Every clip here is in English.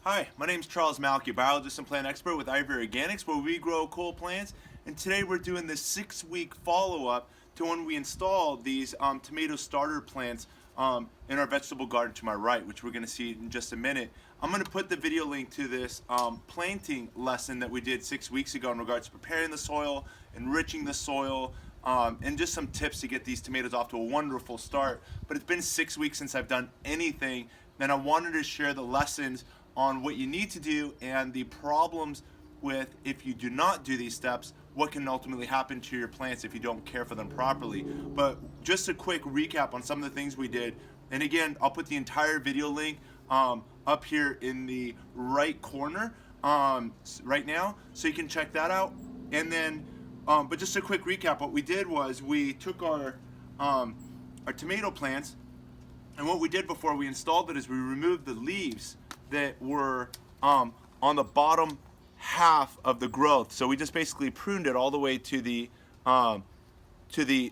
Hi, my name is Charles Malky, biologist and plant expert with Ivy Organics, where we grow cool plants. And today we're doing this 6-week follow-up to when we installed these tomato starter plants in our vegetable garden to my right, which we're going to see in just a minute. I'm going to put the video link to this planting lesson that we did 6 weeks ago in regards to preparing the soil, enriching the soil, and just some tips to get these tomatoes off to a wonderful start. But it's been 6 weeks since I've done anything, and I wanted to share the lessons on what you need to do and the problems with, if you do not do these steps, what can ultimately happen to your plants if you don't care for them properly. But just a quick recap on some of the things we did. And again, I'll put the entire video link up here in the right corner right now, so you can check that out. And then, but just a quick recap, what we did was we took our tomato plants, and what we did before we installed it is we removed the leaves that were on the bottom half of the growth. So we just basically pruned it all the way to the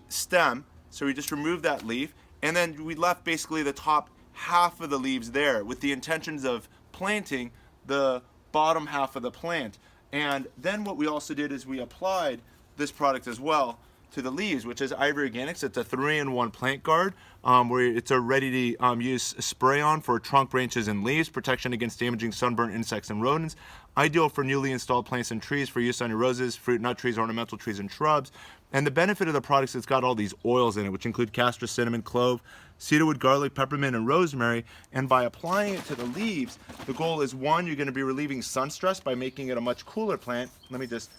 stem. So we just removed that leaf, and then we left basically the top half of the leaves there with the intentions of planting the bottom half of the plant. And then what we also did is we applied this product as well to the leaves, which is Ivy Organics. It's a 3-in-1 plant guard where it's a ready to use spray on for trunk, branches, and leaves, protection against damaging sunburn, insects, and rodents. Ideal for newly installed plants and trees for use on your roses, fruit, nut trees, ornamental trees, and shrubs. And the benefit of the product is it's got all these oils in it, which include castor, cinnamon, clove, cedarwood, garlic, peppermint, and rosemary. And by applying it to the leaves, the goal is, one, you're going to be relieving sun stress by making it a much cooler plant. Let me just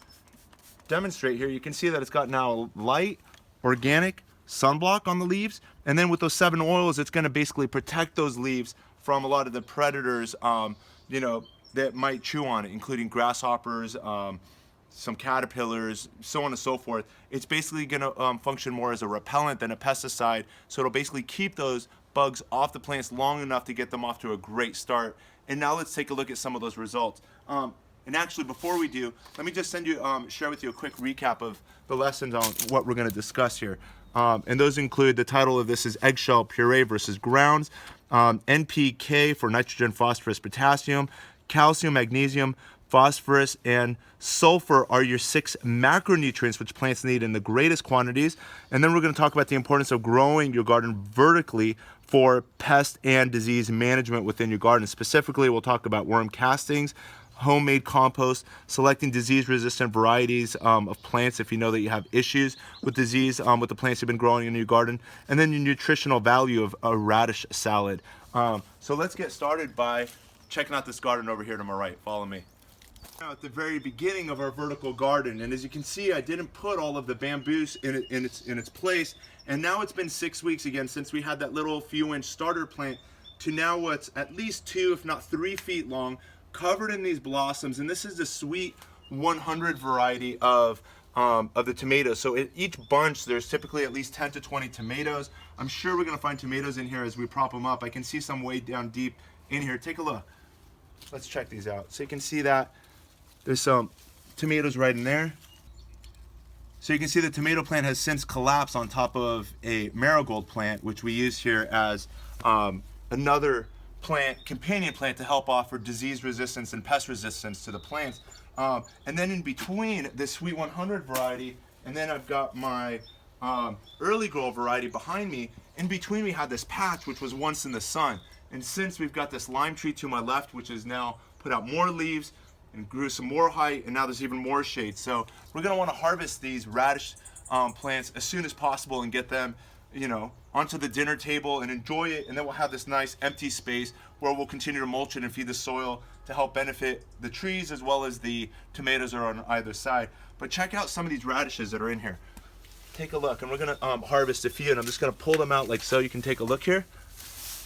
demonstrate here. You can see that it's got now light, organic sunblock on the leaves, and then with those 7 oils, it's going to basically protect those leaves from a lot of the predators, that might chew on it, including grasshoppers, some caterpillars, so on and so forth. It's basically going to function more as a repellent than a pesticide, so it'll basically keep those bugs off the plants long enough to get them off to a great start. And now let's take a look at some of those results. And actually, before we do, let me just share with you a quick recap of the lessons on what we're going to discuss here. And those include, the title of this is Eggshell Puree versus Grounds, NPK for nitrogen, phosphorus, potassium, calcium, magnesium, phosphorus, and sulfur are your 6 macronutrients which plants need in the greatest quantities. And then we're going to talk about the importance of growing your garden vertically for pest and disease management within your garden. Specifically, we'll talk about worm castings, homemade compost, selecting disease-resistant varieties of plants if you know that you have issues with disease with the plants you've been growing in your garden, and then the nutritional value of a radish salad. So let's get started by checking out this garden over here to my right. Follow me. Now at the very beginning of our vertical garden, and as you can see, I didn't put all of the bamboos in its place, and now it's been 6 weeks again since we had that little few-inch starter plant to now what's at least 2, if not 3 feet long, covered in these blossoms. And this is the Sweet 100 variety of the tomatoes. So in each bunch, there's typically at least 10 to 20 tomatoes. I'm sure we're gonna find tomatoes in here as we prop them up. I can see some way down deep in here. Take a look. Let's check these out. So you can see that there's some tomatoes right in there. So you can see the tomato plant has since collapsed on top of a marigold plant, which we use here as another companion plant to help offer disease resistance and pest resistance to the plants. And then in between this Sweet 100 variety, and then I've got my early grow variety behind me. In between we had this patch which was once in the sun. And since we've got this lime tree to my left, which has now put out more leaves and grew some more height, and now there's even more shade. So we're gonna wanna harvest these radish plants as soon as possible and get them onto the dinner table and enjoy it. And then we'll have this nice empty space where we'll continue to mulch it and feed the soil to help benefit the trees as well as the tomatoes are on either side. But check out some of these radishes that are in here. Take a look, and we're gonna harvest a few, and I'm just gonna pull them out like so. You can take a look here.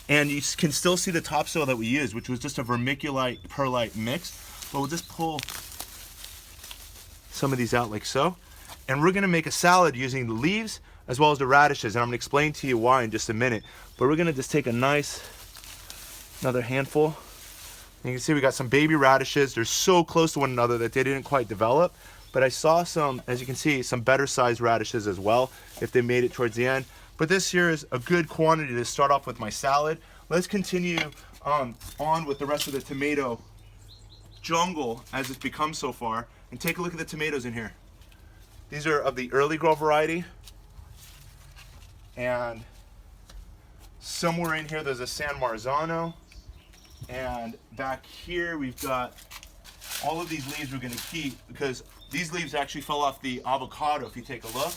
And you can still see the topsoil that we used, which was just a vermiculite perlite mix. But we'll just pull some of these out like so. And we're gonna make a salad using the leaves as well as the radishes, and I'm gonna explain to you why in just a minute. But we're gonna just take another handful. And you can see we got some baby radishes. They're so close to one another that they didn't quite develop. But I saw some, as you can see, some better sized radishes as well, if they made it towards the end. But this here is a good quantity to start off with my salad. Let's continue on with the rest of the tomato jungle as it's become so far. And take a look at the tomatoes in here. These are of the early grow variety. And somewhere in here there's a San Marzano. And back here we've got all of these leaves we're going to keep because these leaves actually fell off the avocado if you take a look.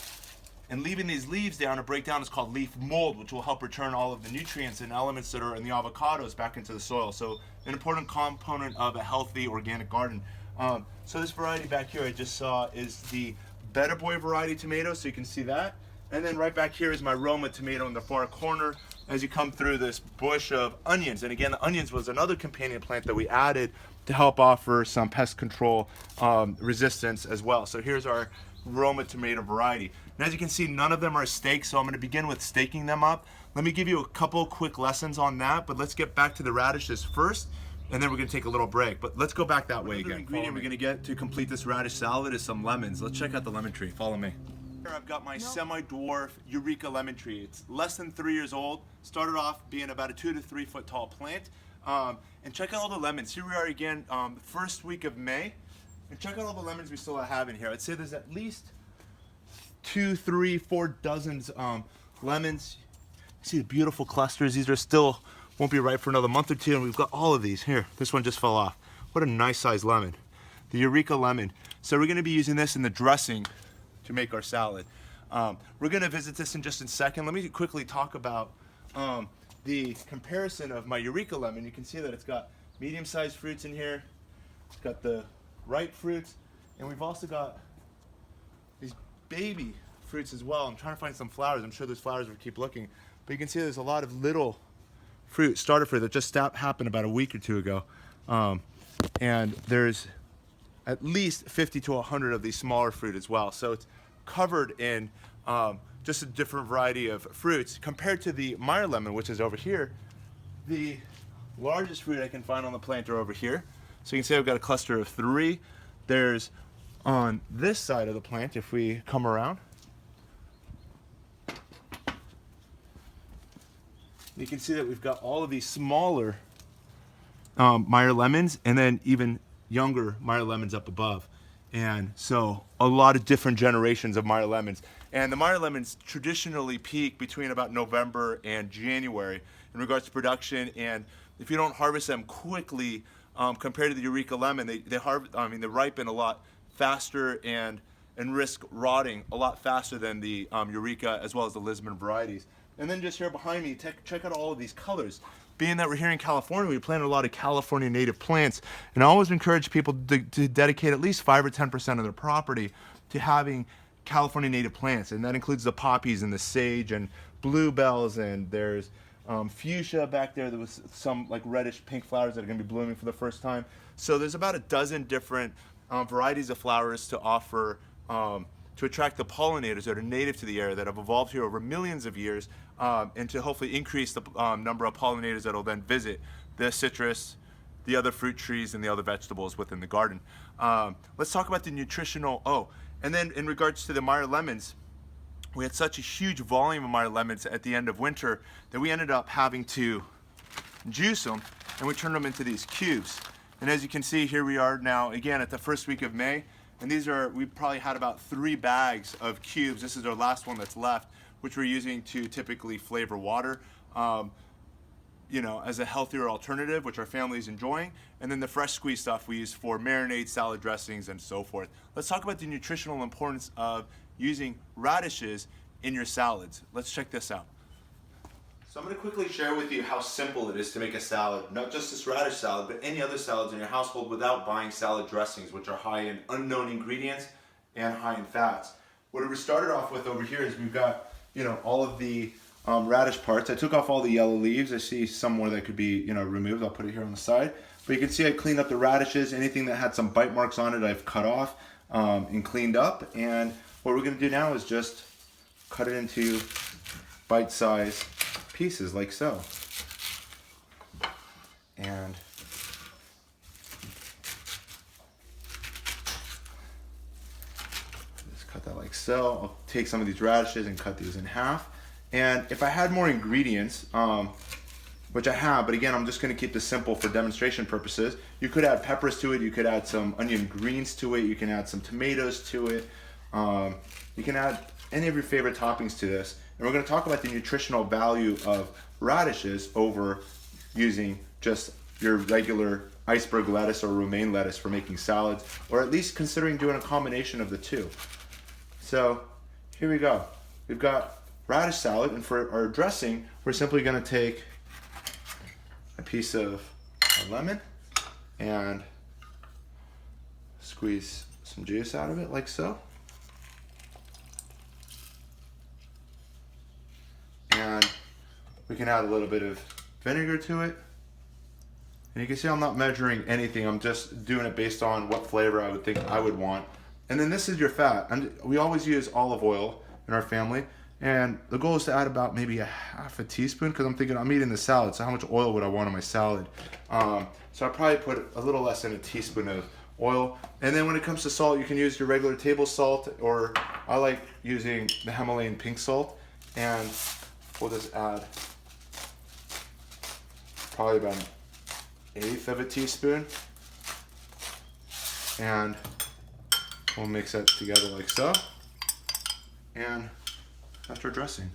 And leaving these leaves down to break down is called leaf mold, which will help return all of the nutrients and elements that are in the avocados back into the soil. So an important component of a healthy organic garden. So this variety back here I just saw is the Better Boy variety tomato, so you can see that. And then right back here is my Roma tomato in the far corner as you come through this bush of onions. And again, the onions was another companion plant that we added to help offer some pest control resistance as well. So here's our Roma tomato variety. And as you can see, none of them are staked, so I'm going to begin with staking them up. Let me give you a couple quick lessons on that, but let's get back to the radishes first, and then we're going to take a little break. But let's go back that way again. The ingredient we're going to get to complete this radish salad is some lemons. Let's check out the lemon tree. Follow me. Here I've got my semi-dwarf Eureka lemon tree. It's less than 3 years old. Started off being about a 2 to 3 foot tall plant. And check out all the lemons. Here we are again, the first week of May. And check out all the lemons we still have in here. I'd say there's at least 2, 3, 4 dozens lemons. See the beautiful clusters. These are still, won't be ripe for another month or two, and we've got all of these. Here, this one just fell off. What a nice sized lemon. The Eureka lemon. So we're gonna be using this in the dressing to make our salad. We're gonna visit this in just a second. Let me quickly talk about the comparison of my Eureka lemon. You can see that it's got medium-sized fruits in here. It's got the ripe fruits, and we've also got these baby fruits as well. I'm trying to find some flowers. I'm sure there's flowers if we keep looking. But you can see there's a lot of little fruit, starter fruit, that just happened about a week or two ago. And there's at least 50 to 100 of these smaller fruit as well. So it's covered in just a different variety of fruits compared to the Meyer lemon, which is over here. The largest fruit I can find on the plant are over here. So you can see I've got a cluster of 3. There's on this side of the plant, if we come around, you can see that we've got all of these smaller Meyer lemons and then even younger Meyer lemons up above. And so a lot of different generations of Meyer lemons. And the Meyer lemons traditionally peak between about November and January in regards to production. And if you don't harvest them quickly, compared to the Eureka lemon, they ripen a lot faster and risk rotting a lot faster than the Eureka as well as the Lisbon varieties. And then just here behind me, check out all of these colors. Being that we're here in California, we plant a lot of California native plants, and I always encourage people to dedicate at least 5 or 10% of their property to having California native plants, and that includes the poppies and the sage and bluebells, and there's fuchsia back there. There was some like reddish pink flowers that are going to be blooming for the first time. So there's about a dozen different varieties of flowers to offer to attract the pollinators that are native to the area that have evolved here over millions of years, and to hopefully increase the number of pollinators that will then visit the citrus, the other fruit trees, and the other vegetables within the garden. Let's talk about the nutritional, and then in regards to the Meyer lemons, we had such a huge volume of Meyer lemons at the end of winter that we ended up having to juice them, and we turned them into these cubes. And as you can see, here we are now again at the first week of May, and we probably had about 3 bags of cubes. This is our last one that's left, which we're using to typically flavor water, as a healthier alternative, which our family is enjoying. And then the fresh squeezed stuff we use for marinades, salad dressings, and so forth. Let's talk about the nutritional importance of using radishes in your salads. Let's check this out. So I'm going to quickly share with you how simple it is to make a salad, not just this radish salad, but any other salads in your household without buying salad dressings, which are high in unknown ingredients and high in fats. What we started off with over here is we've got, all of the radish parts. I took off all the yellow leaves. I see some more that could be, removed. I'll put it here on the side. But you can see I cleaned up the radishes. Anything that had some bite marks on it, I've cut off and cleaned up. And what we're going to do now is just cut it into bite-sized pieces like so. And just cut that like so. I'll take some of these radishes and cut these in half. And if I had more ingredients, which I have, but again, I'm just gonna keep this simple for demonstration purposes. You could add peppers to it, you could add some onion greens to it, you can add some tomatoes to it. You can add any of your favorite toppings to this. And we're gonna talk about the nutritional value of radishes over using just your regular iceberg lettuce or romaine lettuce for making salads, or at least considering doing a combination of the two. So here we go. We've got radish salad, and for our dressing, we're simply gonna take a piece of a lemon and squeeze some juice out of it like so. And we can add a little bit of vinegar to it. And you can see I'm not measuring anything, I'm just doing it based on what flavor I would think I would want. And then this is your fat. And we always use olive oil in our family. And the goal is to add about maybe a half a teaspoon, because I'm thinking I'm eating the salad, so how much oil would I want on my salad? So I probably put a little less than a teaspoon of oil. And then when it comes to salt, you can use your regular table salt, or I like using the Himalayan pink salt. And we'll just add probably about an eighth of a teaspoon. And we'll mix that together like so. And that's our dressing.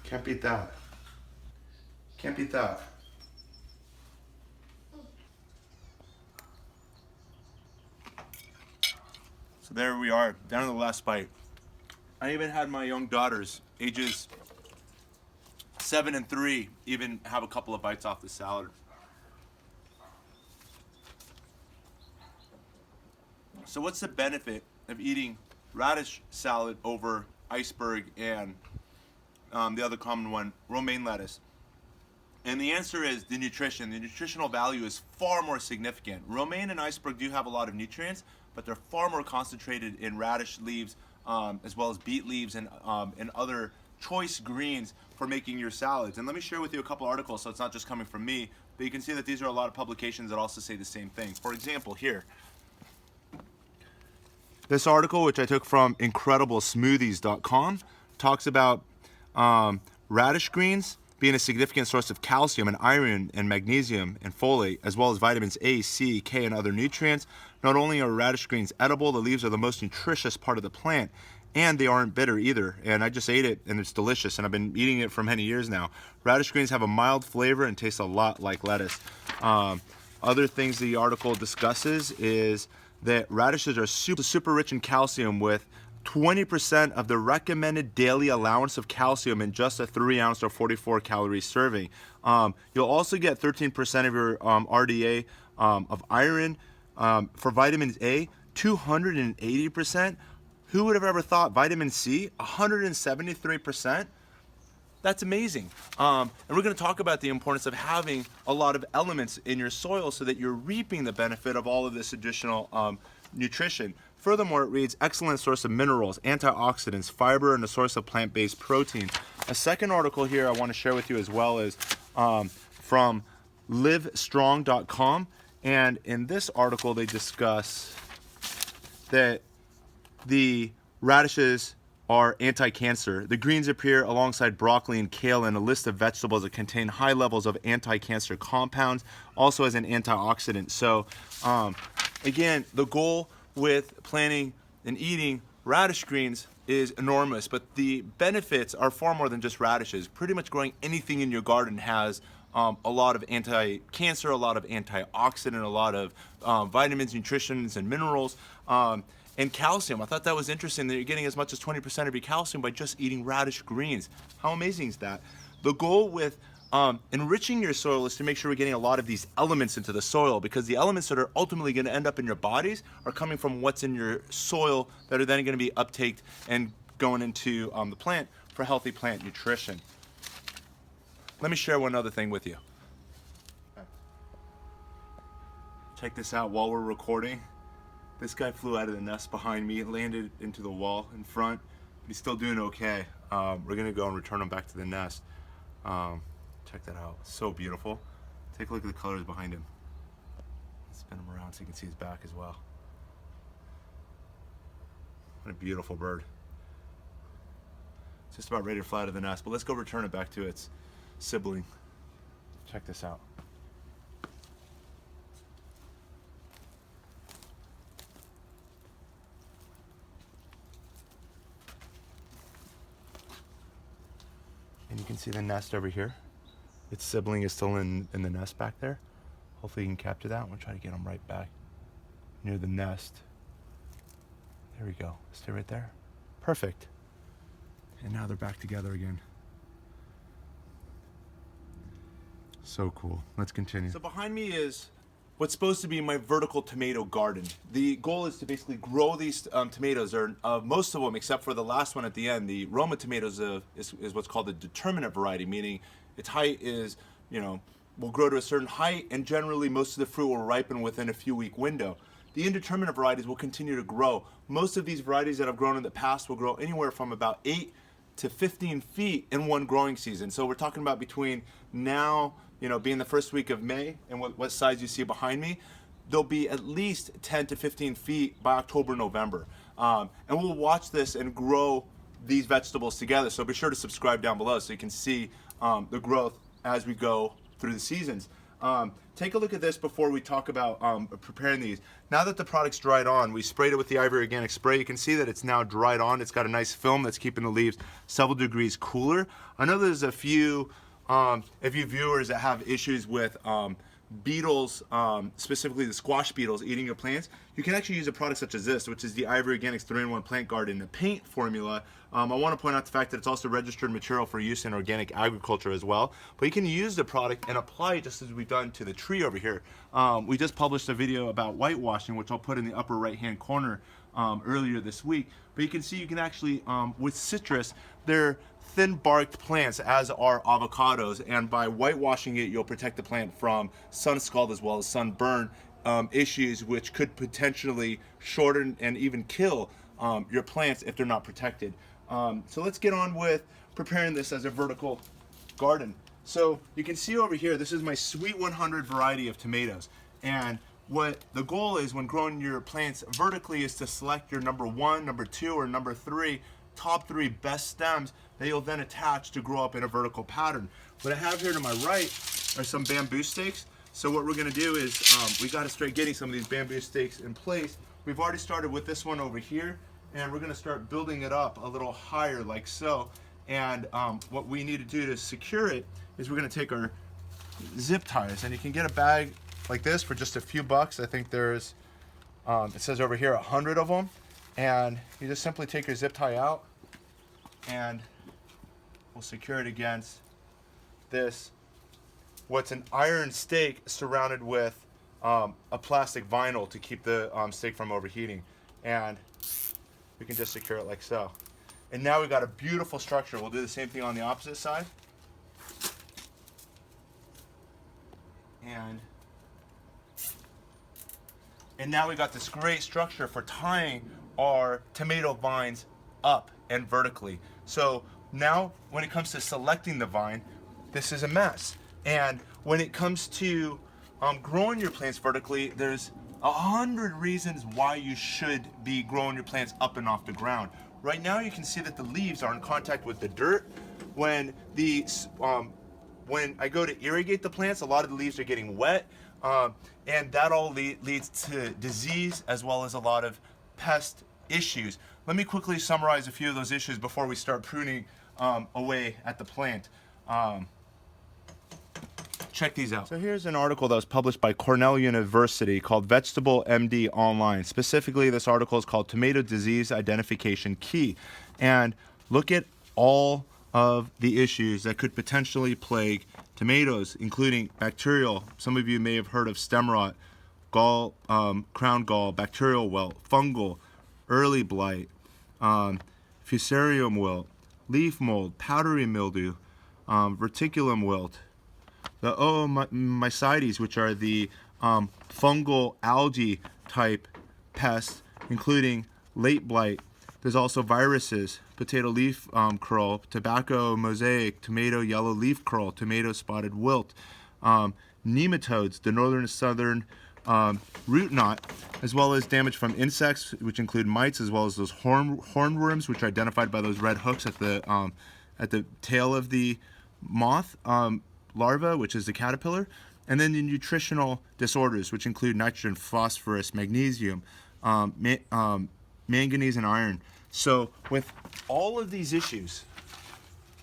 Can't beat that. Can't beat that. So there we are, down to the last bite. I even had my young daughters, ages 7 and 3, even have a couple of bites off the salad. So what's the benefit of eating radish salad over iceberg and the other common one, romaine lettuce? And the answer is the nutrition. The nutritional value is far more significant. Romaine and iceberg do have a lot of nutrients, but they're far more concentrated in radish leaves, as well as beet leaves and other choice greens for making your salads. And let me share with you a couple articles, so it's not just coming from me, but you can see that these are a lot of publications that also say the same thing. For example, here, this article, which I took from incrediblesmoothies.com, talks about radish greens being a significant source of calcium and iron and magnesium and folate, as well as vitamins A, C, K, and other nutrients. Not only are radish greens edible, the leaves are the most nutritious part of the plant, and they aren't bitter either. And I just ate it, and it's delicious, and I've been eating it for many years now. Radish greens have a mild flavor and taste a lot like lettuce. Other things the article discusses is that radishes are super rich in calcium, with 20% of the recommended daily allowance of calcium in just a 3-ounce or 44-calorie serving. You'll also get 13% of your RDA of iron. For vitamins A, 280%. Who would have ever thought? Vitamin C, 173%. That's amazing. And we're going to talk about the importance of having a lot of elements in your soil so that you're reaping the benefit of all of this additional nutrition. Furthermore, it reads, excellent source of minerals, antioxidants, fiber, and a source of plant-based protein. A second article here I want to share with you as well is from livestrong.com. And in this article, they discuss that the radishes are anti-cancer. The greens appear alongside broccoli and kale in a list of vegetables that contain high levels of anti-cancer compounds, also as an antioxidant. So again, the goal with planting and eating radish greens is enormous, but the benefits are far more than just radishes. Pretty much growing anything in your garden has a lot of anti-cancer, a lot of antioxidant, a lot of vitamins, nutritions, and minerals. And calcium. I thought that was interesting that you're getting as much as 20% of your calcium by just eating radish greens. How amazing is that? The goal with enriching your soil is to make sure we're getting a lot of these elements into the soil, because the elements that are ultimately going to end up in your bodies are coming from what's in your soil that are then going to be uptaked and going into the plant for healthy plant nutrition. Let me share one other thing with you. Check this out while we're recording. This guy flew out of the nest behind me, landed into the wall in front. He's still doing okay. We're gonna go and return him back to the nest. Check that out, so beautiful. Take a look at the colors behind him. Spin him around so you can see his back as well. What a beautiful bird. just about ready to fly out of the nest, but let's go return it back to its sibling. Check this out. And you can see the nest over here. Its sibling is still in the nest back there. Hopefully you can capture that. I'm gonna try to get them right back near the nest. There we go. Stay right there. Perfect. And now they're back together again. So cool. Let's continue. So behind me is what's supposed to be my vertical tomato garden. The goal is to basically grow these tomatoes, or most of them except for the last one at the end. The Roma tomatoes is what's called a determinate variety, meaning its height is, will grow to a certain height, and generally most of the fruit will ripen within a few-week window. The indeterminate varieties will continue to grow. Most of these varieties that I've grown in the past will grow anywhere from about 8 to 15 feet in one growing season. So we're talking about between now, being the first week of May, and what size you see behind me, there'll be at least 10 to 15 feet by October, November. And we'll watch this and grow these vegetables together. So be sure to subscribe down below so you can see the growth as we go through the seasons. Take a look at this before we talk about preparing these. Now that the product's dried on, we sprayed it with the Ivory Organic spray. You can see that it's now dried on. It's got a nice film that's keeping the leaves several degrees cooler. I know there's a few viewers that have issues with beetles, specifically the squash beetles eating your plants. You can actually use a product such as this, which is the Ivory Organics 3-in-1 Plant Garden Paint formula. I want to point out the fact that it's also registered material for use in organic agriculture as well. But you can use the product and apply it just as we've done to the tree over here. We just published a video about whitewashing, which I'll put in the upper right-hand corner earlier this week. But you can see you can actually, with citrus, they're thin-barked plants, as are avocados, and by whitewashing it, you'll protect the plant from sun scald as well as sunburn issues, which could potentially shorten and even kill your plants if they're not protected. So let's get on with preparing this as a vertical garden. So you can see over here, this is my Sweet 100 variety of tomatoes. And what the goal is when growing your plants vertically is to select your number 1, number 2, or number 3, top 3 best stems that you'll then attach to grow up in a vertical pattern. What I have here to my right are some bamboo stakes. So what we're gonna do is, we gotta start getting some of these bamboo stakes in place. We've already started with this one over here, and we're gonna start building it up a little higher like so. And what we need to do to secure it is we're gonna take our zip ties, and you can get a bag like this for just a few bucks. I think there's, it says over here 100 of them. And you just simply take your zip tie out, and we'll secure it against this, what's an iron stake surrounded with a plastic vinyl to keep the stake from overheating. And we can just secure it like so. And now we've got a beautiful structure. We'll do the same thing on the opposite side. And now we've got this great structure for tying our tomato vines up and vertically. So now when it comes to selecting the vine, this is a mess. And when it comes to growing your plants vertically, there's 100 reasons why you should be growing your plants up and off the ground. Right now you can see that the leaves are in contact with the dirt. When I go to irrigate the plants, a lot of the leaves are getting wet, and that all leads to disease as well as a lot of pest issues. Let me quickly summarize a few of those issues before we start pruning away at the plant. Check these out. So here's an article that was published by Cornell University called Vegetable MD Online. Specifically, this article is called Tomato Disease Identification Key. And look at all of the issues that could potentially plague tomatoes, including bacterial. Some of you may have heard of stem rot, gall, crown gall, bacterial wilt, fungal, early blight, fusarium wilt, leaf mold, powdery mildew, verticillum wilt, the oomycetes, which are the fungal algae type pests, including late blight. There's also viruses, potato leaf curl, tobacco mosaic, tomato yellow leaf curl, tomato spotted wilt, nematodes, the northern and southern root knot, as well as damage from insects, which include mites, as well as those hornworms, which are identified by those red hooks at the tail of the moth larva, which is the caterpillar, and then the nutritional disorders, which include nitrogen, phosphorus, magnesium, manganese, and iron. So with all of these issues,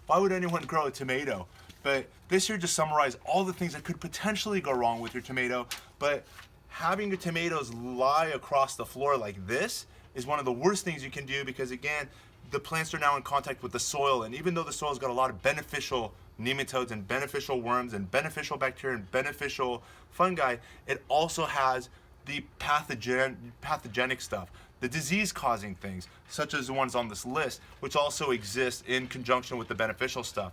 why would anyone grow a tomato? But this here just summarized all the things that could potentially go wrong with your tomato. But having your tomatoes lie across the floor like this is one of the worst things you can do, because again, the plants are now in contact with the soil, and even though the soil's got a lot of beneficial nematodes and beneficial worms and beneficial bacteria and beneficial fungi, it also has the pathogenic stuff, the disease-causing things, such as the ones on this list, which also exist in conjunction with the beneficial stuff.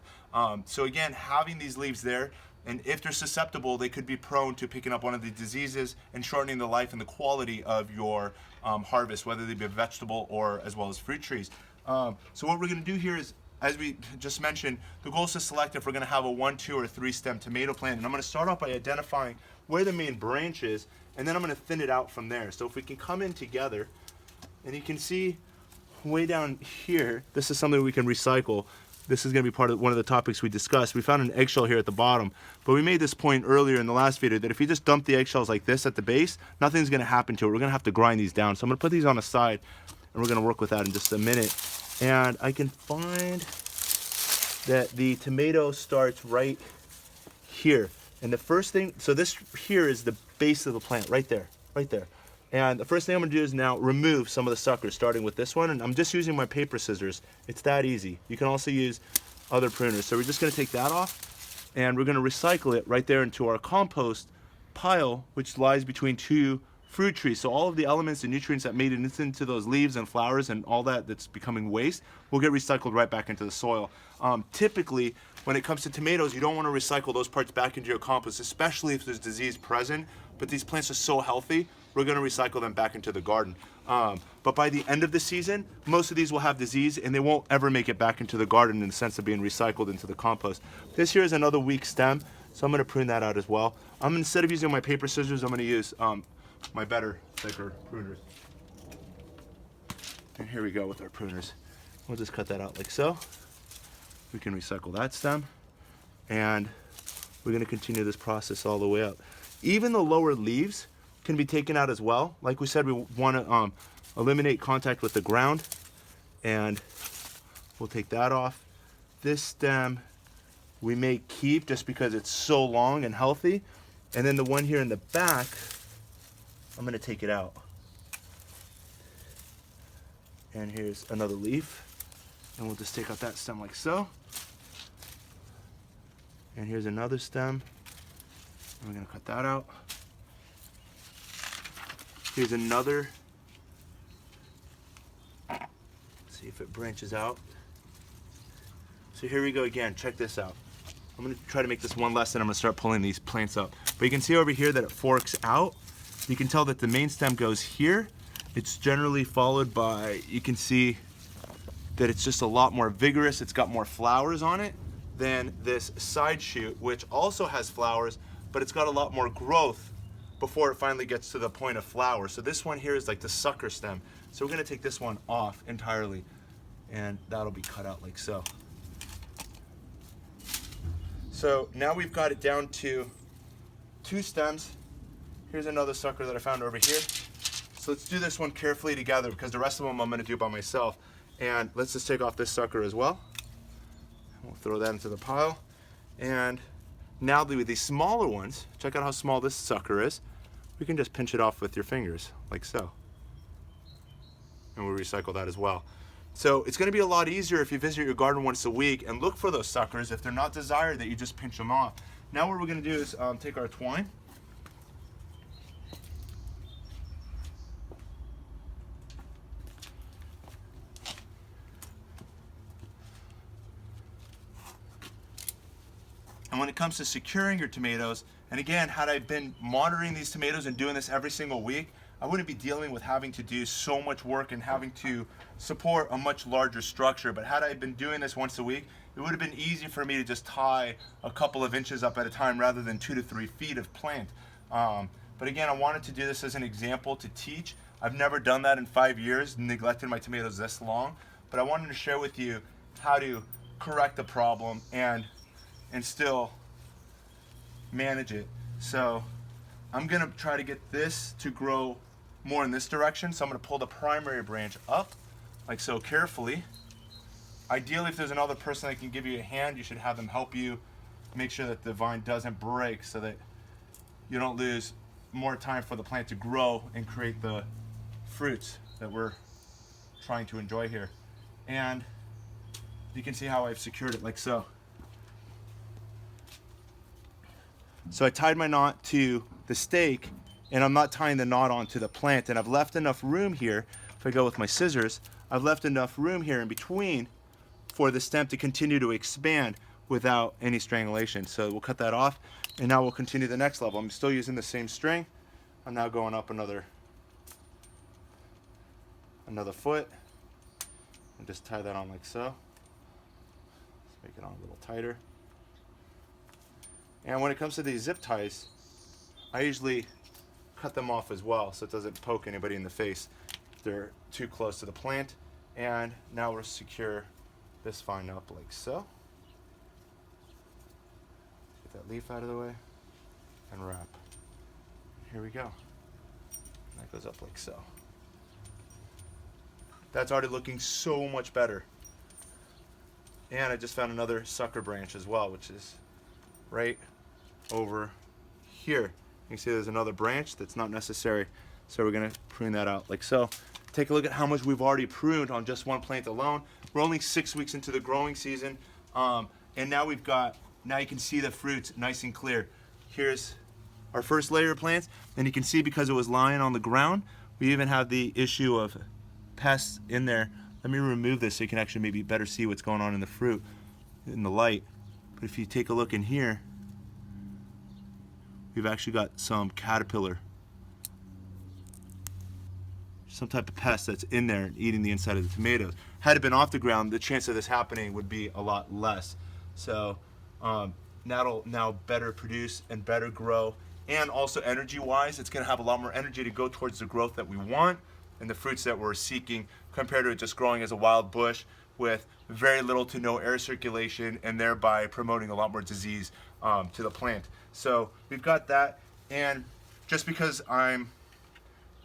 So again, having these leaves there, and if they're susceptible, they could be prone to picking up one of the diseases and shortening the life and the quality of your harvest, whether they be a vegetable or as well as fruit trees. So what we're going to do here is, as we just mentioned, the goal is to select if we're going to have a 1, 2, or 3 stem tomato plant. And I'm going to start off by identifying where the main branch is, and then I'm going to thin it out from there. So if we can come in together, and you can see way down here, this is something we can recycle. This is going to be part of one of the topics we discussed. We found an eggshell here at the bottom, but we made this point earlier in the last video that if you just dump the eggshells like this at the base, nothing's going to happen to it. We're going to have to grind these down. So I'm going to put these on the side, and we're going to work with that in just a minute. And I can find that the tomato starts right here. And the first thing, so this here is the base of the plant, right there, right there. And the first thing I'm gonna do is now remove some of the suckers, starting with this one. And I'm just using my paper scissors. It's that easy. You can also use other pruners. So we're just gonna take that off, and we're gonna recycle it right there into our compost pile, which lies between 2 fruit trees. So all of the elements and nutrients that made it into those leaves and flowers and all that that's becoming waste will get recycled right back into the soil. Typically, when it comes to tomatoes, you don't want to recycle those parts back into your compost, especially if there's disease present. But these plants are so healthy, we're going to recycle them back into the garden. But by the end of the season, most of these will have disease, and they won't ever make it back into the garden in the sense of being recycled into the compost. This here is another weak stem, so I'm going to prune that out as well. Instead of using my paper scissors, I'm going to use my better, thicker pruners. And here we go with our pruners. We'll just cut that out like so. We can recycle that stem, and we're going to continue this process all the way up. Even the lower leaves can be taken out as well. Like we said, we want to eliminate contact with the ground, and we'll take that off. This stem we may keep just because it's so long and healthy, and then the one here in the back, I'm going to take it out. And here's another leaf, and we'll just take out that stem like so. And here's another stem. We're going to cut that out. Here's another. Let's see if it branches out. So here we go again. Check this out. I'm going to try to make this one less, and I'm going to start pulling these plants up. But you can see over here that it forks out. You can tell that the main stem goes here. It's generally followed by, you can see that it's just a lot more vigorous. It's got more flowers on it than this side shoot, which also has flowers, but it's got a lot more growth before it finally gets to the point of flower. So this one here is like the sucker stem. So we're going to take this one off entirely, and that'll be cut out like so. So now we've got it down to 2 stems. Here's another sucker that I found over here. So let's do this one carefully together, because the rest of them I'm going to do by myself. And let's just take off this sucker as well. We'll throw that into the pile. And now with these smaller ones, check out how small this sucker is. We can just pinch it off with your fingers, like so. And we'll recycle that as well. So it's going to be a lot easier if you visit your garden once a week and look for those suckers. If they're not desired, that you just pinch them off. Now what we're going to do is take our twine. And when it comes to securing your tomatoes, and again, had I been monitoring these tomatoes and doing this every single week, I wouldn't be dealing with having to do so much work and having to support a much larger structure. But had I been doing this once a week, it would have been easy for me to just tie a couple of inches up at a time rather than 2 to 3 feet of plant. But again, I wanted to do this as an example to teach. I've never done that in 5 years, neglected my tomatoes this long, but I wanted to share with you how to correct the problem and still manage it. So I'm gonna try to get this to grow more in this direction. So I'm gonna pull the primary branch up, like so, carefully. Ideally, if there's another person that can give you a hand, you should have them help you make sure that the vine doesn't break so that you don't lose more time for the plant to grow and create the fruits that we're trying to enjoy here. And you can see how I've secured it, like so. So I tied my knot to the stake, and I'm not tying the knot onto the plant, and I've left enough room here. If I go with my scissors, I've left enough room here in between for the stem to continue to expand without any strangulation. So we'll cut that off, and now we'll continue the next level. I'm still using the same string. I'm now going up another foot, and just tie that on like so. Let's make it on a little tighter. And when it comes to these zip ties, I usually cut them off as well so it doesn't poke anybody in the face if they're too close to the plant. And now we'll secure this vine up like so. Get that leaf out of the way and wrap. Here we go. And that goes up like so. That's already looking so much better. And I just found another sucker branch as well, which is right over here. You can see there's another branch that's not necessary, so we're going to prune that out like so. Take a look at how much we've already pruned on just one plant alone. We're only 6 weeks into the growing season, and now you can see the fruits nice and clear. Here's our first layer of plants, and you can see because it was lying on the ground, we even have the issue of pests in there. Let me remove this so you can actually maybe better see what's going on in the fruit in the light. But if you take a look in here, we've actually got some caterpillar, some type of pest that's in there and eating the inside of the tomatoes. Had it been off the ground, the chance of this happening would be a lot less. So that'll now better produce and better grow. And also energy-wise, it's going to have a lot more energy to go towards the growth that we want and the fruits that we're seeking, compared to it just growing as a wild bush with very little to no air circulation, and thereby promoting a lot more disease to the plant. So we've got that, and just because I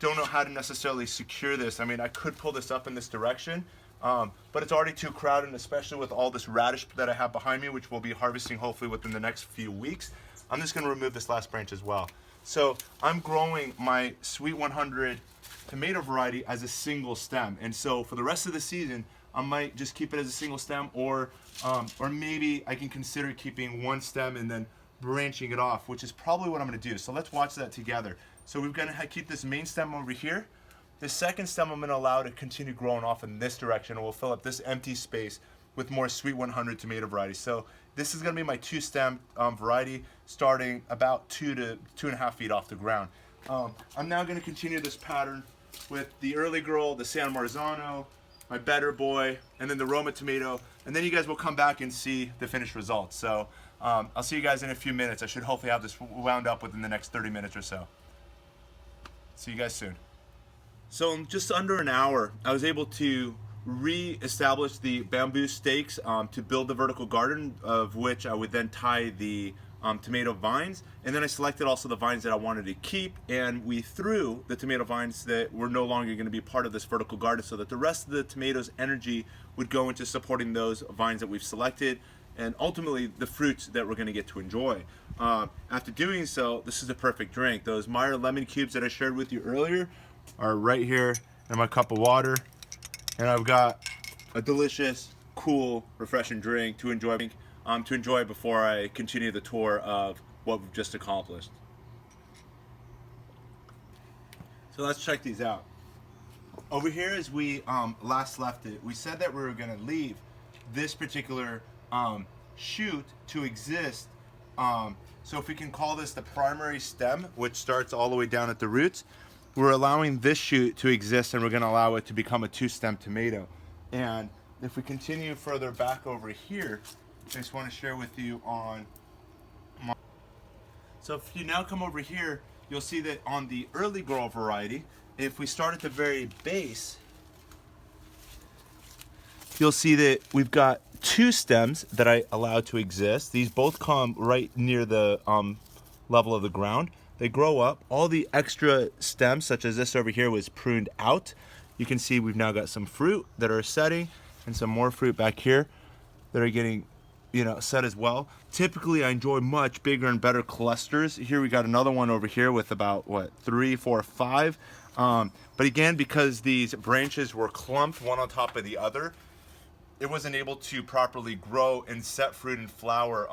don't know how to necessarily secure this, I mean, I could pull this up in this direction, but it's already too crowded, and especially with all this radish that I have behind me, which we'll be harvesting hopefully within the next few weeks. I'm just going to remove this last branch as well. So I'm growing my Sweet 100 tomato variety as a single stem, and so for the rest of the season I might just keep it as a single stem, or maybe I can consider keeping one stem and then branching it off, which is probably what I'm going to do. So let's watch that together. So we're going to keep this main stem over here. The second stem I'm going to allow to continue growing off in this direction, and we'll fill up this empty space with more Sweet 100 tomato varieties. So this is going to be my two stem variety, starting about 2 to 2.5 feet off the ground. I'm now going to continue this pattern with the early girl, the San Marzano, my Better Boy, and then the Roma tomato, and then you guys will come back and see the finished results. So I'll see you guys in a few minutes. I should hopefully have this wound up within the next 30 minutes or so. See you guys soon. So in just under an hour, I was able to re-establish the bamboo stakes to build the vertical garden, of which I would then tie the tomato vines, and then I selected also the vines that I wanted to keep, and we threw the tomato vines that were no longer going to be part of this vertical garden, so that the rest of the tomatoes' energy would go into supporting those vines that we've selected, and ultimately the fruits that we're going to get to enjoy. After doing so, this is a perfect drink. Those Meyer lemon cubes that I shared with you earlier are right here in my cup of water, and I've got a delicious, cool, refreshing drink to enjoy before I continue the tour of what we've just accomplished. So let's check these out. Over here, as we last left it, we said that we were going to leave this particular shoot to exist. So if we can call this the primary stem, which starts all the way down at the roots, we're allowing this shoot to exist, and we're going to allow it to become a two-stem tomato. And if we continue further back over here, I just want to share with you on so if you now come over here, you'll see that on the early grow variety, if we start at the very base, you'll see that we've got 2 stems that I allowed to exist. These both come right near the level of the ground. They grow up. All the extra stems, such as this over here, was pruned out. You can see we've now got some fruit that are setting and some more fruit back here that are getting, you know, set as well. Typically, I enjoy much bigger and better clusters. Here we got another one over here with about, what, 3, 4, 5. But again, because these branches were clumped one on top of the other, it wasn't able to properly grow and set fruit and flower,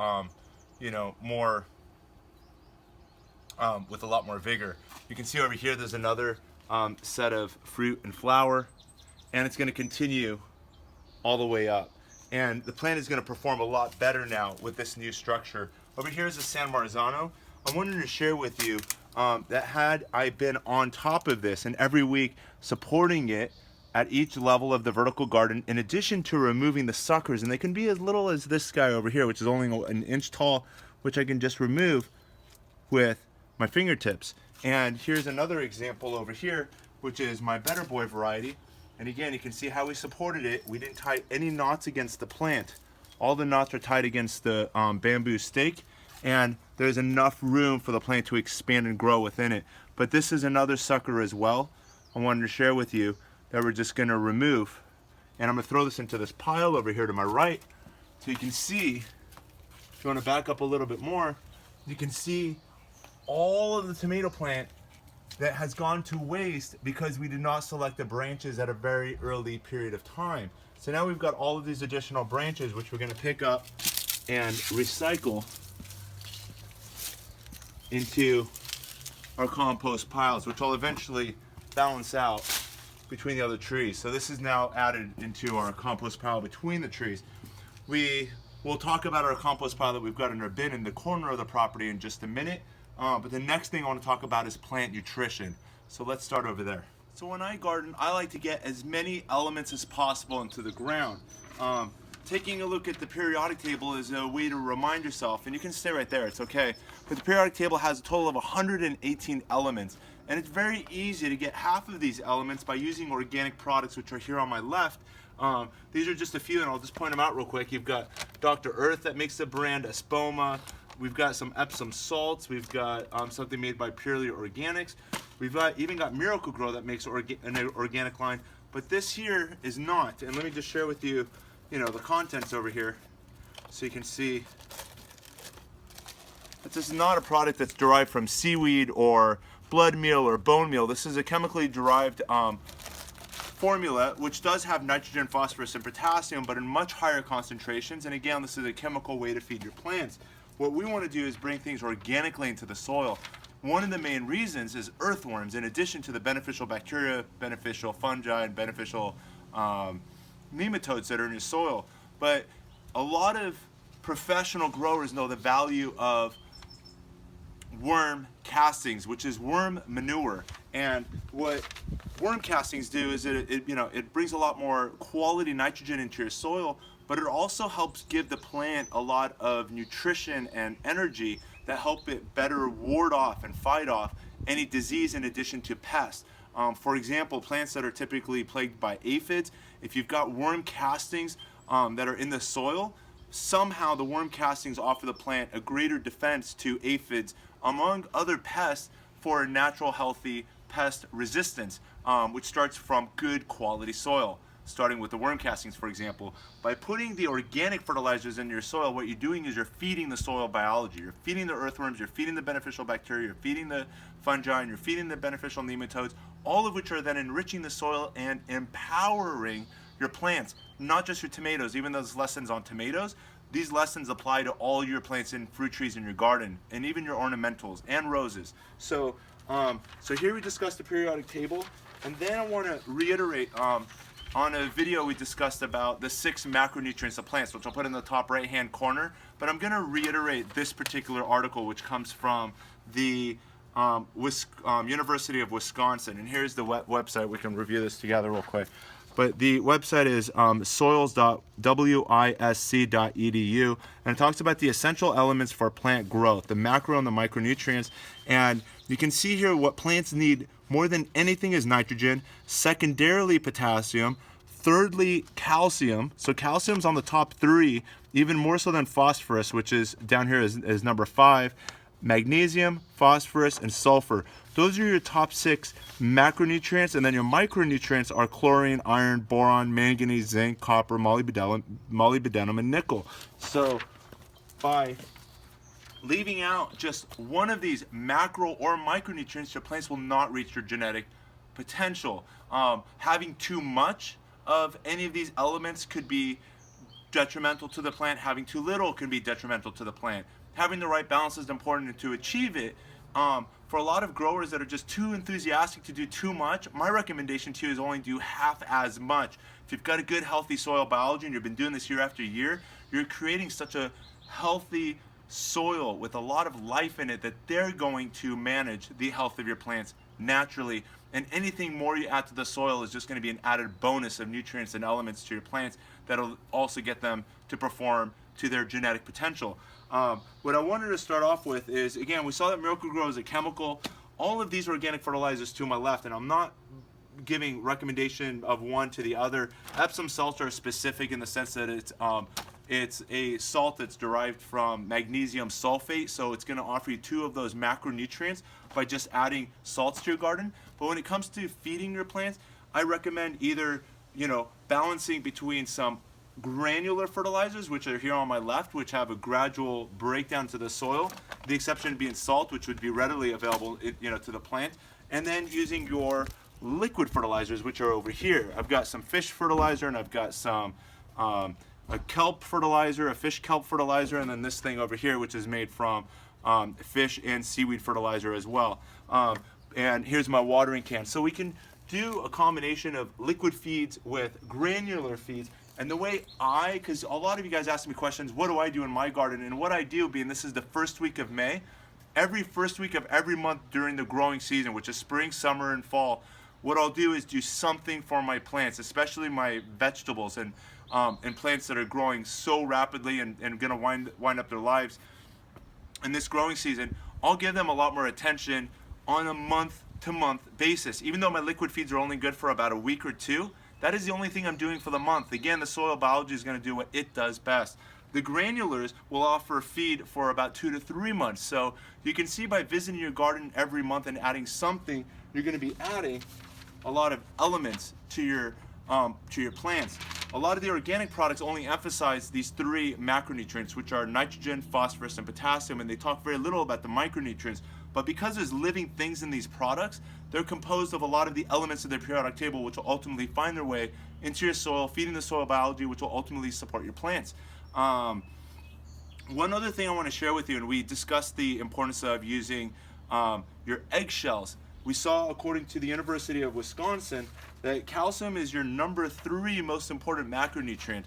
you know, more with a lot more vigor. You can see over here there's another set of fruit and flower, and it's going to continue all the way up. And the plant is going to perform a lot better now with this new structure. Over here is a San Marzano. I wanted to share with you that had I been on top of this and every week supporting it at each level of the vertical garden, in addition to removing the suckers, and they can be as little as this guy over here, which is only an inch tall, which I can just remove with my fingertips. And here's another example over here, which is my Better Boy variety. And again, you can see how we supported it. We didn't tie any knots against the plant. All the knots are tied against the bamboo stake, and there's enough room for the plant to expand and grow within it. But this is another sucker as well I wanted to share with you that we're just gonna remove. And I'm gonna throw this into this pile over here to my right, so you can see, if you wanna back up a little bit more, you can see all of the tomato plant that has gone to waste because we did not select the branches at a very early period of time. So now we've got all of these additional branches, which we're gonna pick up and recycle into our compost piles, which will eventually balance out between the other trees. So this is now added into our compost pile between the trees. We will talk about our compost pile that we've got in our bin in the corner of the property in just a minute. But the next thing I want to talk about is plant nutrition. So let's start over there. So when I garden, I like to get as many elements as possible into the ground. Taking a look at the periodic table is a way to remind yourself, and you can stay right there, it's okay. But the periodic table has a total of 118 elements. And it's very easy to get half of these elements by using organic products, which are here on my left. These are just a few, and I'll just point them out real quick. You've got Dr. Earth that makes the brand Espoma. We've got some Epsom salts. We've got something made by Purely Organics. We've even got Miracle Grow that makes an organic line. But this here is not. And let me just share with you, you know, the contents over here, so you can see that this is not a product that's derived from seaweed or blood meal or bone meal. This is a chemically derived formula which does have nitrogen, phosphorus, and potassium, but in much higher concentrations. And again, this is a chemical way to feed your plants. What we want to do is bring things organically into the soil. One of the main reasons is earthworms, in addition to the beneficial bacteria, beneficial fungi, and beneficial nematodes that are in your soil. But a lot of professional growers know the value of worm castings, which is worm manure. And what worm castings do is it brings a lot more quality nitrogen into your soil, but it also helps give the plant a lot of nutrition and energy that help it better ward off and fight off any disease in addition to pests. For example, plants that are typically plagued by aphids, if you've got worm castings that are in the soil, somehow the worm castings offer the plant a greater defense to aphids, among other pests, for natural healthy pest resistance, which starts from good quality soil. Starting with the worm castings, for example. By putting the organic fertilizers in your soil, what you're doing is you're feeding the soil biology. You're feeding the earthworms, you're feeding the beneficial bacteria, you're feeding the fungi, and you're feeding the beneficial nematodes, all of which are then enriching the soil and empowering your plants, not just your tomatoes. Even those lessons on tomatoes, these lessons apply to all your plants and fruit trees in your garden, and even your ornamentals and roses. So here we discussed the periodic table, and then I want to reiterate on a video we discussed about the 6 macronutrients of plants, which I'll put in the top right hand corner, but I'm going to reiterate this particular article, which comes from the University of Wisconsin. And here's the website. We can review this together real quick. but the website is soils.wisc.edu, and it talks about the essential elements for plant growth, the macro and the micronutrients. And you can see here what plants need more than anything is nitrogen, secondarily potassium, thirdly calcium. So calcium's on the top 3, even more so than phosphorus, which is down here is number 5. Magnesium, phosphorus, and sulfur. Those are your top 6 macronutrients, and then your micronutrients are chlorine, iron, boron, manganese, zinc, copper, molybdenum, and nickel. So by leaving out just one of these macro or micronutrients, your plants will not reach their genetic potential. Having too much of any of these elements could be detrimental to the plant. Having too little can be detrimental to the plant. Having the right balance is important to achieve it. For a lot of growers that are just too enthusiastic to do too much, my recommendation to you is only do half as much. If you've got a good healthy soil biology and you've been doing this year after year, you're creating such a healthy soil with a lot of life in it that they're going to manage the health of your plants naturally. And anything more you add to the soil is just going to be an added bonus of nutrients and elements to your plants that'll also get them to perform to their genetic potential. What I wanted to start off with is, again, we saw that Miracle-Gro is a chemical. All of these organic fertilizers to my left, and I'm not giving recommendation of one to the other. Epsom salts are specific in the sense that it's a salt that's derived from magnesium sulfate, so it's going to offer you 2 of those macronutrients by just adding salts to your garden. But when it comes to feeding your plants, I recommend either, balancing between some granular fertilizers, which are here on my left, which have a gradual breakdown to the soil, the exception being salt, which would be readily available to the plant, and then using your liquid fertilizers, which are over here. I've got some fish fertilizer, and I've got some a kelp fertilizer, a fish kelp fertilizer, and then this thing over here, which is made from fish and seaweed fertilizer as well. And here's my watering can. So we can do a combination of liquid feeds with granular feeds. And the way because a lot of you guys ask me questions, what do I do in my garden? And what I do, being this is the first week of May, every first week of every month during the growing season, which is spring, summer, and fall, what I'll do is do something for my plants, especially my vegetables and plants that are growing so rapidly and going to wind up their lives in this growing season. I'll give them a lot more attention on a month-to-month basis. Even though my liquid feeds are only good for about a week or 2, that is the only thing I'm doing for the month. Again, the soil biology is going to do what it does best. The granulars will offer feed for about 2 to 3 months. So you can see by visiting your garden every month and adding something, you're going to be adding a lot of elements to your plants. A lot of the organic products only emphasize these 3 macronutrients, which are nitrogen, phosphorus, and potassium, and they talk very little about the micronutrients. But because there's living things in these products, they're composed of a lot of the elements of their periodic table, which will ultimately find their way into your soil, feeding the soil biology, which will ultimately support your plants. One other thing I want to share with you, and we discussed the importance of using your eggshells. We saw, according to the University of Wisconsin, that calcium is your number 3 most important macronutrient.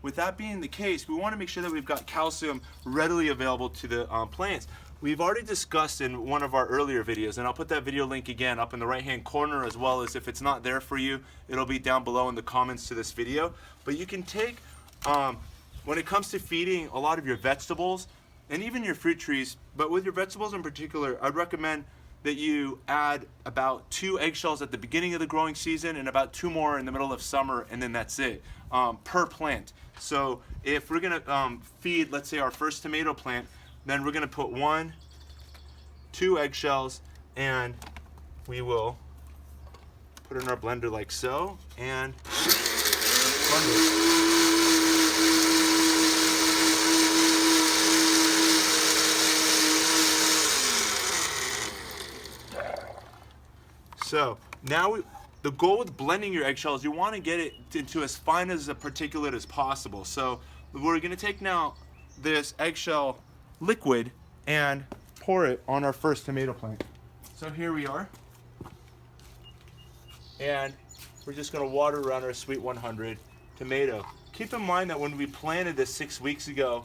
With that being the case, we want to make sure that we've got calcium readily available to the plants. We've already discussed in one of our earlier videos, and I'll put that video link again up in the right-hand corner, as well as if it's not there for you, it'll be down below in the comments to this video. But you can take, when it comes to feeding a lot of your vegetables, and even your fruit trees, but with your vegetables in particular, I'd recommend that you add about 2 eggshells at the beginning of the growing season and about 2 more in the middle of summer, and then that's it, per plant. So if we're gonna feed, let's say, our first tomato plant, then we're gonna put 1, 2 eggshells, and we will put it in our blender like so, and blend it. So now the goal with blending your eggshell is you want to get it into as fine as a particulate as possible. So we're going to take now this eggshell liquid and pour it on our first tomato plant. So here we are. And we're just going to water around our Sweet 100 tomato. Keep in mind that when we planted this 6 weeks ago,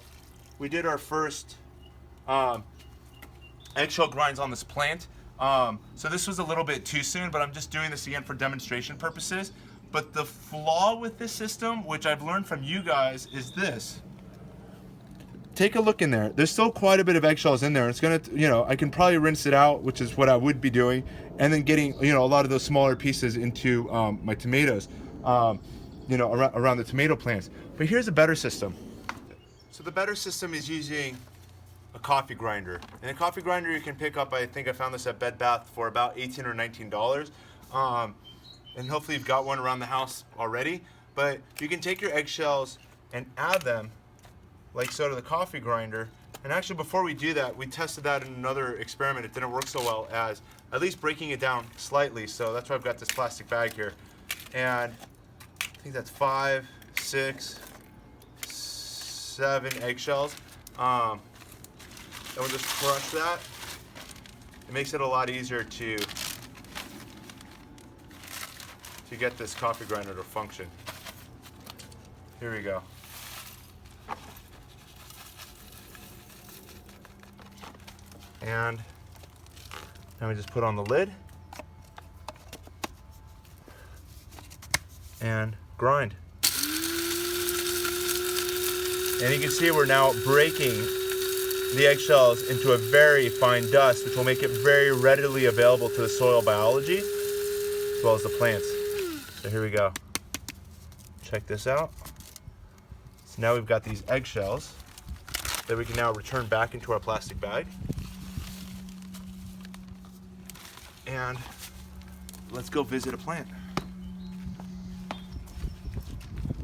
we did our first eggshell grinds on this plant. So this was a little bit too soon, but I'm just doing this again for demonstration purposes. But the flaw with this system, which I've learned from you guys, is this. Take a look in there. There's still quite a bit of eggshells in there. It's gonna, I can probably rinse it out, which is what I would be doing, and then getting, a lot of those smaller pieces into my tomatoes, around the tomato plants. But here's a better system. So the better system is using a coffee grinder. And a coffee grinder you can pick up, I think I found this at Bed Bath for about $18 or $19. And hopefully you've got one around the house already. But you can take your eggshells and add them like so to the coffee grinder. And actually before we do that, we tested that in another experiment. It didn't work so well as at least breaking it down slightly. So that's why I've got this plastic bag here. And I think that's 5, 6, 7 eggshells. And we'll just crush that. It makes it a lot easier to get this coffee grinder to function. Here we go. And now we just put on the lid and grind. And you can see we're now breaking the eggshells into a very fine dust, which will make it very readily available to the soil biology as well as the plants. So here we go. Check this out. So now we've got these eggshells that we can now return back into our plastic bag. And let's go visit a plant.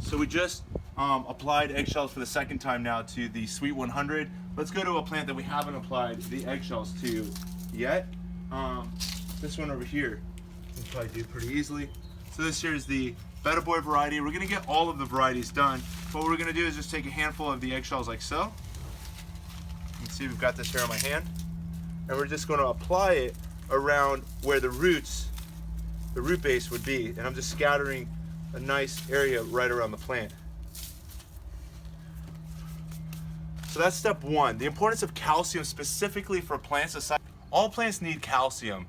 So we just applied eggshells for the second time now to the Sweet 100. Let's go to a plant that we haven't applied the eggshells to yet. This one over here, we can probably do pretty easily. So this here is the Better Boy variety. We're gonna get all of the varieties done. What we're gonna do is just take a handful of the eggshells like so. You can see we've got this here on my hand. And we're just gonna apply it around where the root base would be. And I'm just scattering a nice area right around the plant. So that's step one. The importance of calcium specifically for plants. Aside, all plants need calcium.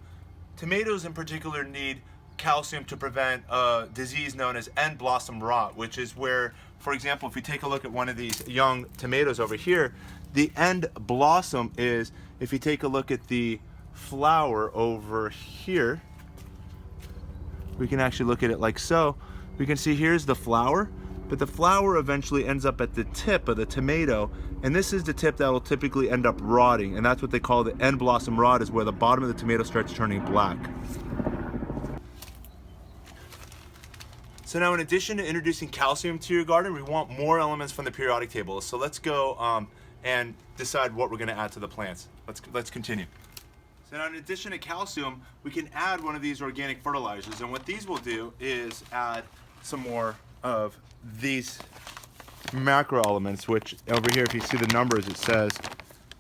Tomatoes in particular need calcium to prevent a disease known as end blossom rot, which is where, for example, if we take a look at one of these young tomatoes over here, the end blossom is, if you take a look at the flower over here, we can actually look at it like so. We can see here's the flower, but the flower eventually ends up at the tip of the tomato, and this is the tip that will typically end up rotting, and that's what they call the end blossom rot, is where the bottom of the tomato starts turning black. So now in addition to introducing calcium to your garden, we want more elements from the periodic table. So let's go and decide what we're gonna add to the plants. Let's continue. So now in addition to calcium, we can add one of these organic fertilizers. And what these will do is add some more of these macro elements, which over here, if you see the numbers, it says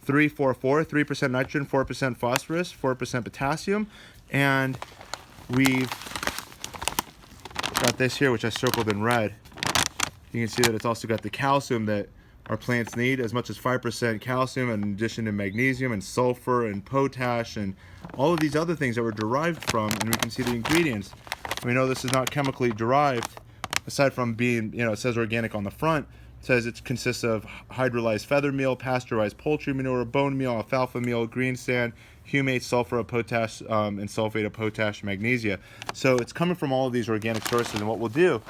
3-4-4, 3% nitrogen, 4% phosphorus, 4% potassium. And we've got this here, which I circled in red. You can see that it's also got the calcium that our plants need, as much as 5% calcium, in addition to magnesium and sulfur and potash and all of these other things that were derived from, and we can see the ingredients. We know this is not chemically derived, aside from being, it says organic on the front. It says it consists of hydrolyzed feather meal, pasteurized poultry manure, bone meal, alfalfa meal, green sand, humate, sulfur of potash, and sulfate of potash, magnesia. So it's coming from all of these organic sources, and what we'll do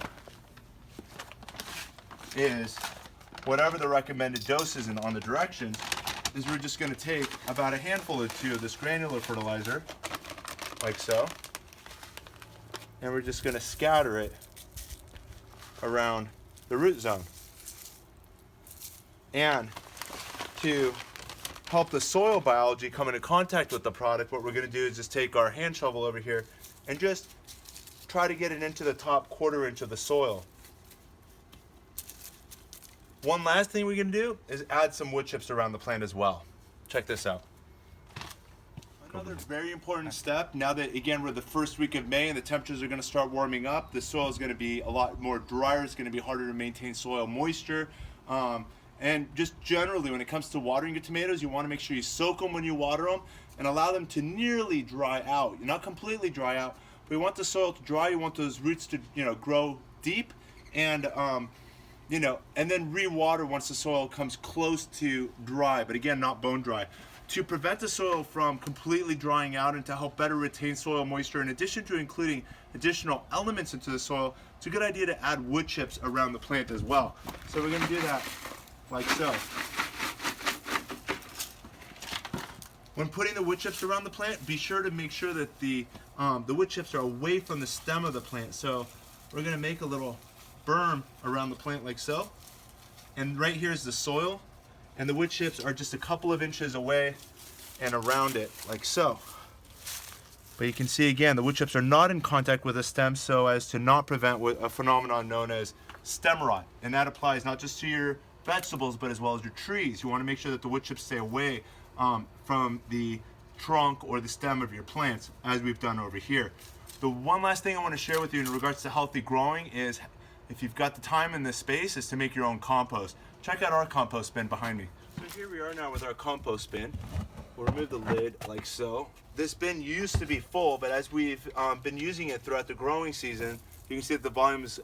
is, whatever the recommended dose is on the directions, is we're just going to take about a handful or two of this granular fertilizer, like so, and we're just going to scatter it around the root zone. And to help the soil biology come into contact with the product, what we're going to do is just take our hand shovel over here and just try to get it into the top quarter inch of the soil. One last thing we're going to do is add some wood chips around the plant as well. Check this out. Another very important step, now that again we're the first week of May and the temperatures are going to start warming up, the soil is going to be a lot more drier, it's going to be harder to maintain soil moisture. And just generally when it comes to watering your tomatoes, you want to make sure you soak them when you water them and allow them to nearly dry out. Not completely dry out, We want the soil to dry. You want those roots to, grow deep, and and then re-water once the soil comes close to dry, but again, not bone dry. To prevent the soil from completely drying out and to help better retain soil moisture, in addition to including additional elements into the soil, it's a good idea to add wood chips around the plant as well. So we're going to do that like so. When putting the wood chips around the plant, be sure to make sure that the wood chips are away from the stem of the plant. So we're going to make a little berm around the plant like so. And right here is the soil, and the wood chips are just a couple of inches away and around it like so. But you can see again, the wood chips are not in contact with the stem, so as to not prevent a phenomenon known as stem rot. And that applies not just to your vegetables, but as well as your trees. You want to make sure that the wood chips stay away from the trunk or the stem of your plants, as we've done over here. The one last thing I want to share with you in regards to healthy growing is, if you've got the time and the space, is to make your own compost. Check out our compost bin behind me. So here we are now with our compost bin. We'll remove the lid like so. This bin used to be full, but as we've been using it throughout the growing season, you can see that the volume's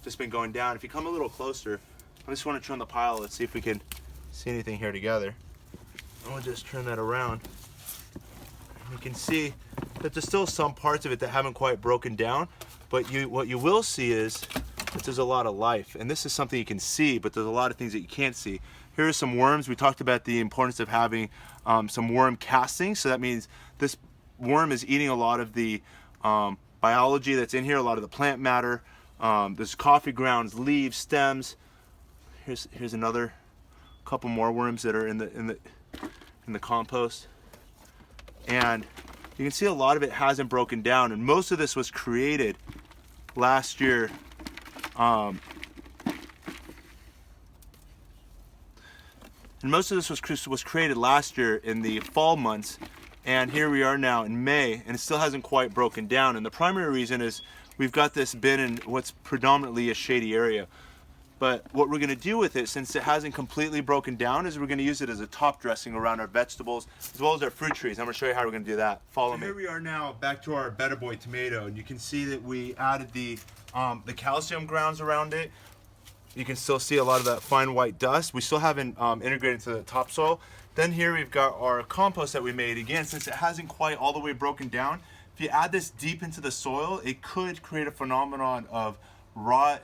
just been going down. If you come a little closer, I just want to turn the pile. Let's see if we can see anything here together. And we'll just turn that around. You can see that there's still some parts of it that haven't quite broken down, but what you will see is that there's a lot of life. And this is something you can see, but there's a lot of things that you can't see. Here are some worms. We talked about the importance of having some worm castings. So that means this worm is eating a lot of the biology that's in here, a lot of the plant matter. There's coffee grounds, leaves, stems. Here's another couple more worms that are in the compost. And you can see a lot of it hasn't broken down, and most of this was created last year. And most of this was created last year in the fall months, and here we are now in May, and it still hasn't quite broken down. And the primary reason is we've got this bin in what's predominantly a shady area. But what we're going to do with it, since it hasn't completely broken down, is we're going to use it as a top dressing around our vegetables as well as our fruit trees. I'm going to show you how we're going to do that. Follow me. Here we are now back to our Better Boy tomato, and you can see that we added the calcium grounds around it. You can still see a lot of that fine white dust. We still haven't integrated into the topsoil. Then here we've got our compost that we made. Again, since it hasn't quite all the way broken down, if you add this deep into the soil, it could create a phenomenon of rot,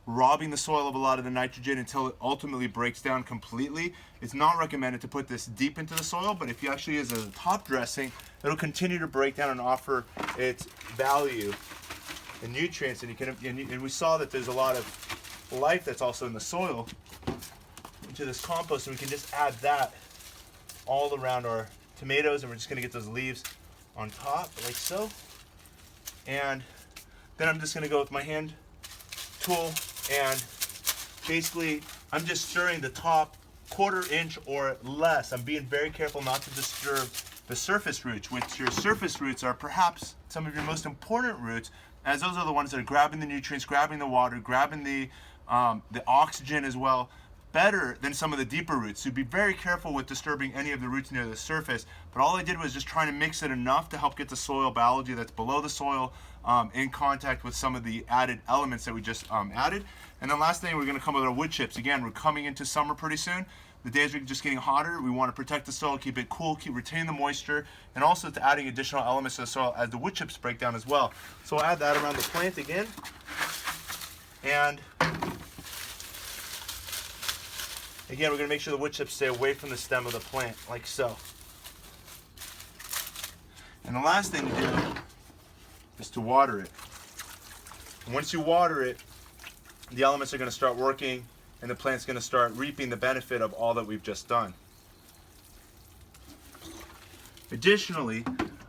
robbing the soil of a lot of the nitrogen until it ultimately breaks down completely. It's not recommended to put this deep into the soil, but if you actually use it as a top dressing, it'll continue to break down and offer its value and nutrients. And we saw that there's a lot of life that's also in the soil into this compost, and we can just add that all around our tomatoes, and we're just going to get those leaves on top like so. And then I'm just going to go with my hand tool, and basically I'm just stirring the top 1/4 inch or less. I'm being very careful not to disturb the surface roots, which your surface roots are perhaps some of your most important roots, as those are the ones that are grabbing the nutrients, grabbing the water, grabbing the oxygen as well, better than some of the deeper roots. So be very careful with disturbing any of the roots near the surface. But all I did was just trying to mix it enough to help get the soil biology that's below the soil in contact with some of the added elements that we just added. And then last thing, we're going to come with our wood chips. Again, we're coming into summer pretty soon. The days are just getting hotter. We want to protect the soil, keep it cool, retain the moisture, and also to adding additional elements to the soil as the wood chips break down as well. So I'll add that around the plant again. And again, we're going to make sure the wood chips stay away from the stem of the plant, like so. And the last thing to do is to water it. And once you water it, the elements are going to start working, and the plant's going to start reaping the benefit of all that we've just done. Additionally,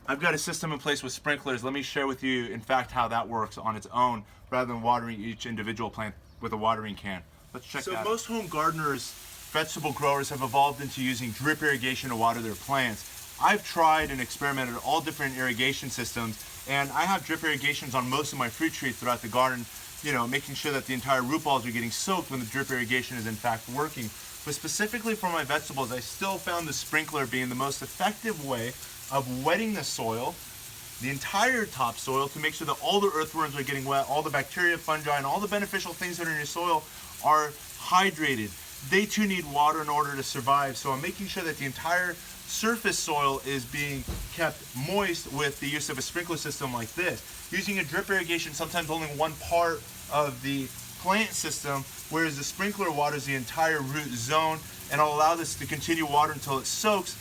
I've got a system in place with sprinklers. Let me share with you, in fact, how that works on its own, rather than watering each individual plant with a watering can. Let's check that out. So most home gardeners, vegetable growers, have evolved into using drip irrigation to water their plants. I've tried and experimented all different irrigation systems, and I have drip irrigations on most of my fruit trees throughout the garden, making sure that the entire root balls are getting soaked when the drip irrigation is in fact working. But specifically for my vegetables, I still found the sprinkler being the most effective way of wetting the soil the entire topsoil to make sure that all the earthworms are getting wet, all the bacteria, fungi, and all the beneficial things that are in your soil are hydrated. They too need water in order to survive, so I'm making sure that the entire surface soil is being kept moist with the use of a sprinkler system like this. Using a drip irrigation, sometimes only one part of the plant system, whereas the sprinkler waters the entire root zone, and I'll allow this to continue water until it soaks.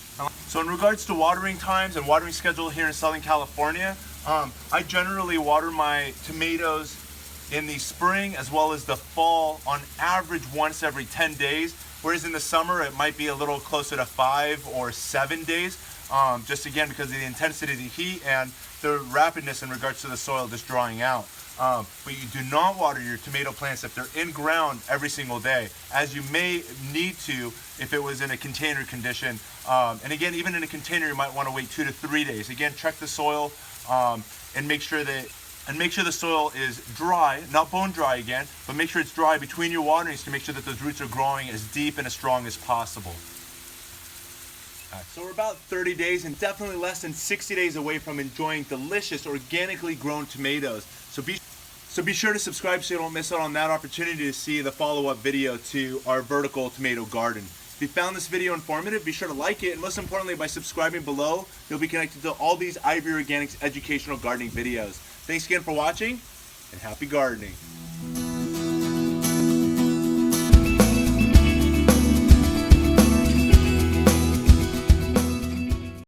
So in regards to watering times and watering schedule here in Southern California, I generally water my tomatoes in the spring as well as the fall on average once every 10 days, whereas in the summer it might be a little closer to 5 or 7 days, just again because of the intensity of the heat and the rapidness in regards to the soil just drying out. But you do not water your tomato plants if they're in ground every single day, as you may need to if it was in a container condition. And again, even in a container, you might want to wait 2 to 3 days. Again, check the soil and make sure the soil is dry, not bone dry again, but make sure it's dry between your waterings to make sure that those roots are growing as deep and as strong as possible. So we're about 30 days and definitely less than 60 days away from enjoying delicious organically grown tomatoes. So be sure to subscribe so you don't miss out on that opportunity to see the follow-up video to our vertical tomato garden. If you found this video informative, be sure to like it, and most importantly, by subscribing below, you'll be connected to all these Ivy Organics educational gardening videos. Thanks again for watching, and happy gardening.